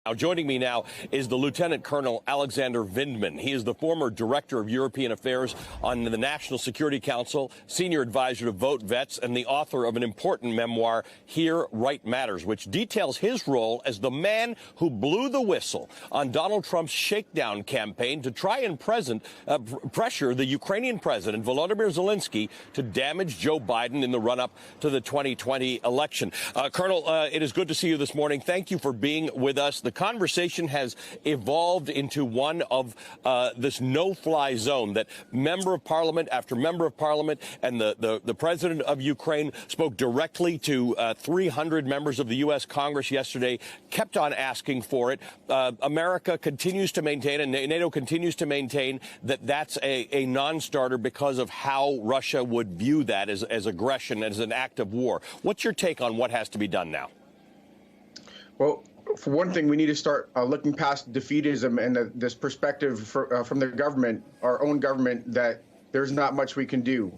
Now, joining me now is the Lieutenant Colonel Alexander Vindman. He is the former Director of European Affairs on the National Security Council, Senior Advisor to Vote Vets, and the author of an important memoir, Here Right Matters, which details his role as the man who blew the whistle on Donald Trump's shakedown campaign to try and pressure the Ukrainian president, Volodymyr Zelensky, to damage Joe Biden in the run-up to the 2020 election. Colonel, it is good to see you this morning. Thank you for being with us. The conversation has evolved into one of this no-fly zone that member of parliament after member of parliament and the president of Ukraine spoke directly to 300 members of the U.S. Congress yesterday, kept on asking for it. America continues to maintain, and NATO continues to maintain, that that's a non-starter because of how Russia would view that as aggression, as an act of war. What's your take on what has to be done now? Well, for one thing, we need to start looking past defeatism and this perspective from the government, our own government, that there's not much we can do.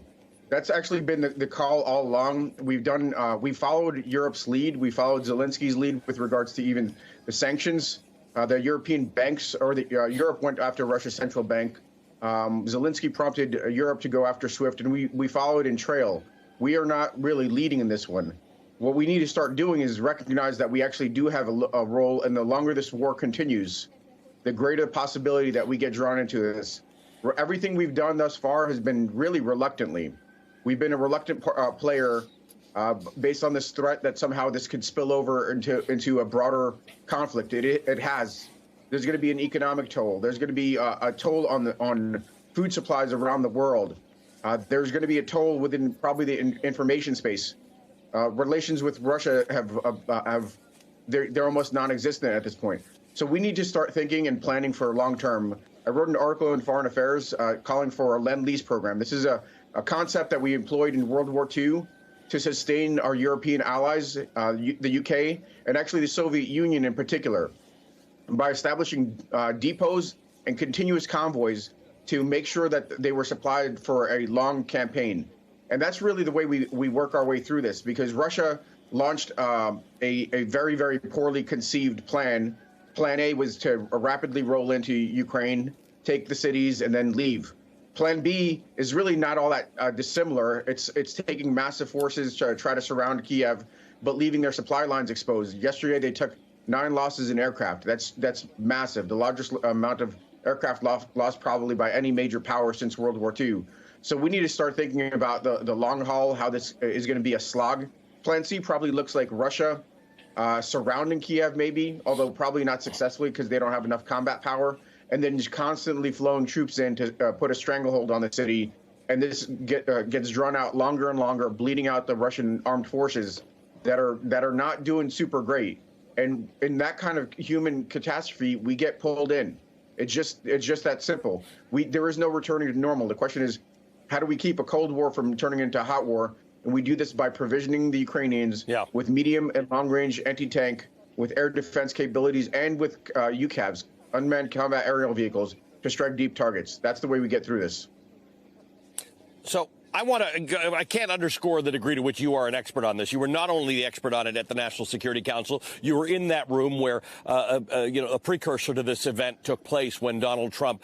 That's actually been the call all along. We followed Europe's lead. We followed Zelensky's lead with regards to even the sanctions. The European banks, or Europe went after Russia's central bank. Zelensky prompted Europe to go after SWIFT, and we followed in trail. We are not really leading in this one. What we need to start doing is recognize that we actually do have a role, and the longer this war continues, the greater possibility that we get drawn into this. Everything we've done thus far has been really reluctantly. We've been a reluctant player based on this threat that somehow this could spill over into a broader conflict. It has. There's going to be an economic toll. There's going to be a toll on food supplies around the world. There's going to be a toll within probably the information space. Relations with Russia they're almost non-existent at this point. So we need to start thinking and planning for long term. I wrote an article in Foreign Affairs calling for a Lend-Lease program. This is a concept that we employed in World War II to sustain our European allies, the UK, and actually the Soviet Union in particular, by establishing depots and continuous convoys to make sure that they were supplied for a long campaign. And that's really the way we work our way through this, because Russia launched a very, very poorly conceived plan. Plan A was to rapidly roll into Ukraine, take the cities, and then leave. Plan B is really not all that dissimilar. It's taking massive forces to try to surround Kiev, but leaving their supply lines exposed. Yesterday, they took 9 losses in aircraft. That's massive, the largest amount of aircraft lost probably by any major power since World War II. So we need to start thinking about the long haul, how this is going to be a slog. Plan C probably looks like Russia surrounding Kiev, maybe, although probably not successfully because they don't have enough combat power, and then just constantly flowing troops in to put a stranglehold on the city. And this gets drawn out longer and longer, bleeding out the Russian armed forces that are not doing super great. And in that kind of human catastrophe, we get pulled in. It's just that simple. There is no returning to normal. The question is, how do we keep a Cold War from turning into a hot war? And we do this by provisioning the Ukrainians with medium and long-range anti-tank, with air defense capabilities, and with UCAVs, unmanned combat aerial vehicles, to strike deep targets. That's the way we get through this. So I can't underscore the degree to which you are an expert on this. You were not only the expert on it at the National Security Council, you were in that room where a precursor to this event took place when Donald Trump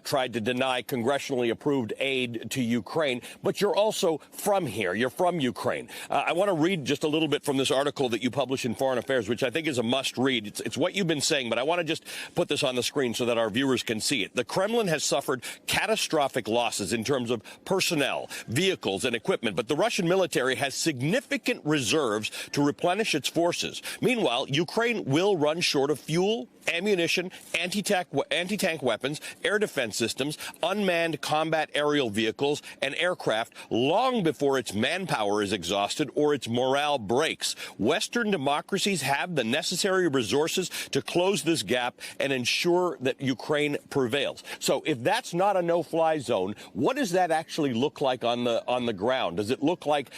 tried to deny congressionally approved aid to Ukraine. But you're also from here. You're from Ukraine. I want to read just a little bit from this article that you publish in Foreign Affairs, which I think is a must read. It's what you've been saying, but I want to just put this on the screen so that our viewers can see it. The Kremlin has suffered catastrophic losses in terms of personnel, vehicles, and equipment, but the Russian military has significant reserves to replenish its forces. Meanwhile, Ukraine will run short of fuel, ammunition, anti-tank weapons, air defense systems, unmanned combat aerial vehicles, and aircraft long before its manpower is exhausted or its morale breaks. Western democracies have the necessary resources to close this gap and ensure that Ukraine prevails. So if that's not a no-fly zone, what does that actually look like on the ground? Does it look like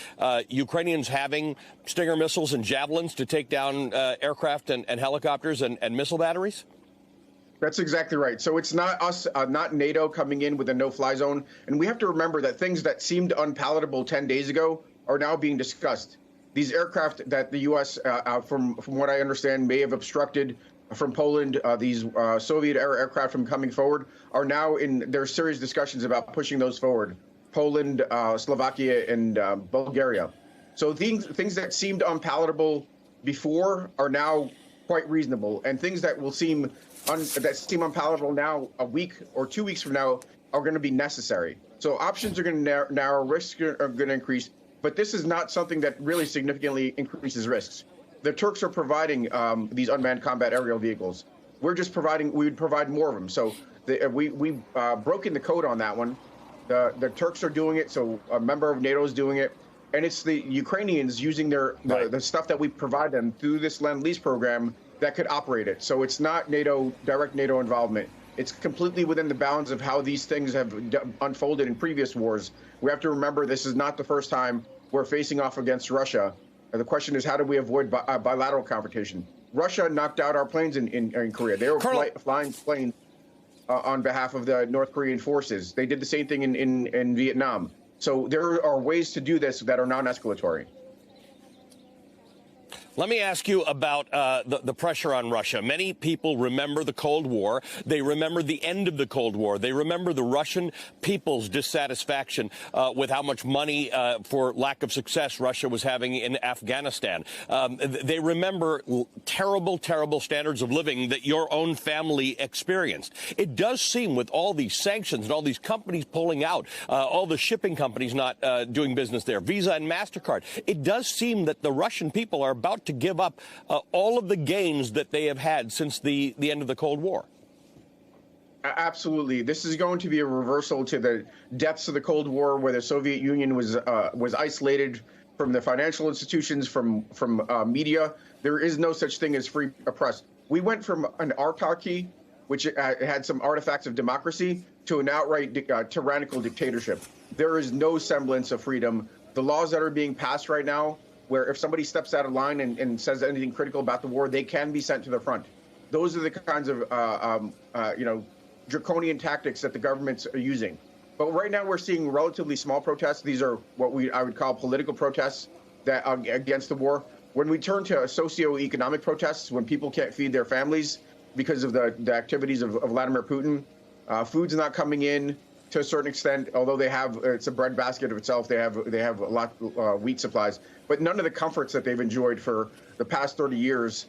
Ukrainians having Stinger missiles and javelins to take down aircraft and helicopters and missile batteries? That's exactly right. So it's not us, not NATO coming in with a no-fly zone. And we have to remember that things that seemed unpalatable 10 days ago are now being discussed. These aircraft that the U.S., from what I understand, may have obstructed from Poland, these Soviet-era aircraft from coming forward are now there's serious discussions about pushing those forward. Poland, Slovakia, and Bulgaria. So things that seemed unpalatable before are now quite reasonable, and things that will seem unpalatable now a week or 2 weeks from now are going to be necessary. So options are going to narrow, risks are going to increase, but this is not something that really significantly increases risks. The Turks are providing these unmanned combat aerial vehicles. We're just providing, we would provide more of them. So we've broken the code on that one. The Turks are doing it, so a member of NATO is doing it. And it's the Ukrainians using the stuff that we provide them through this Lend-Lease program that could operate it. So it's not direct NATO involvement. It's completely within the bounds of how these things have unfolded in previous wars. We have to remember this is not the first time we're facing off against Russia. And the question is, how do we avoid bilateral confrontation? Russia knocked out our planes in Korea. They were flying planes on behalf of the North Korean forces. They did the same thing in Vietnam. So there are ways to do this that are non-escalatory. Let me ask you about the pressure on Russia. Many people remember the Cold War. They remember the end of the Cold War. They remember the Russian people's dissatisfaction with how much money, for lack of success, Russia was having in Afghanistan. They remember terrible, terrible standards of living that your own family experienced. It does seem, with all these sanctions and all these companies pulling out, all the shipping companies not doing business there, Visa and MasterCard, it does seem that the Russian people are about to give up all of the gains that they have had since the end of the Cold War. Absolutely. This is going to be a reversal to the depths of the Cold War, where the Soviet Union was isolated from the financial institutions, from media. There is no such thing as free press. We went from an autarky, which had some artifacts of democracy, to an outright tyrannical dictatorship. There is no semblance of freedom. The laws that are being passed right now, where if somebody steps out of line and says anything critical about the war, they can be sent to the front. Those are the kinds of draconian tactics that the governments are using. But right now we're seeing relatively small protests. These are what I would call political protests that against the war. When we turn to socio-economic protests, when people can't feed their families because of the activities of Vladimir Putin, food's not coming in to a certain extent, although it's a breadbasket of itself. They have a lot wheat supplies, but none of the comforts that they've enjoyed for the past 30 years.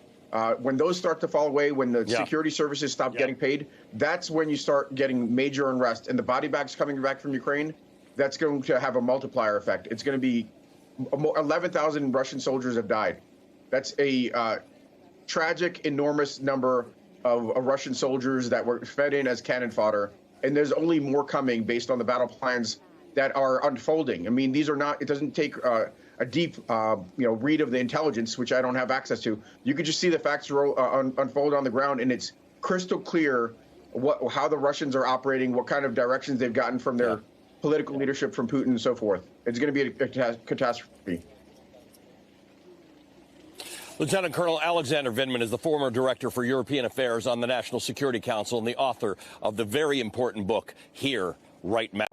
When those start to fall away, when the security services stop getting paid, that's when you start getting major unrest. And the body bags coming back from Ukraine, that's going to have a multiplier effect. It's going to be 11,000 Russian soldiers have died. That's a tragic, enormous number of Russian soldiers that were fed in as cannon fodder. And there's only more coming based on the battle plans that are unfolding. I mean, these are not, it doesn't take a deep, read of the intelligence, which I don't have access to. You could just see the facts unfold on the ground, and it's crystal clear how the Russians are operating, what kind of directions they've gotten from their political leadership, from Putin and so forth. It's going to be a catastrophe. Lieutenant Colonel Alexander Vindman is the former Director for European Affairs on the National Security Council and the author of the very important book, Here, Right Now.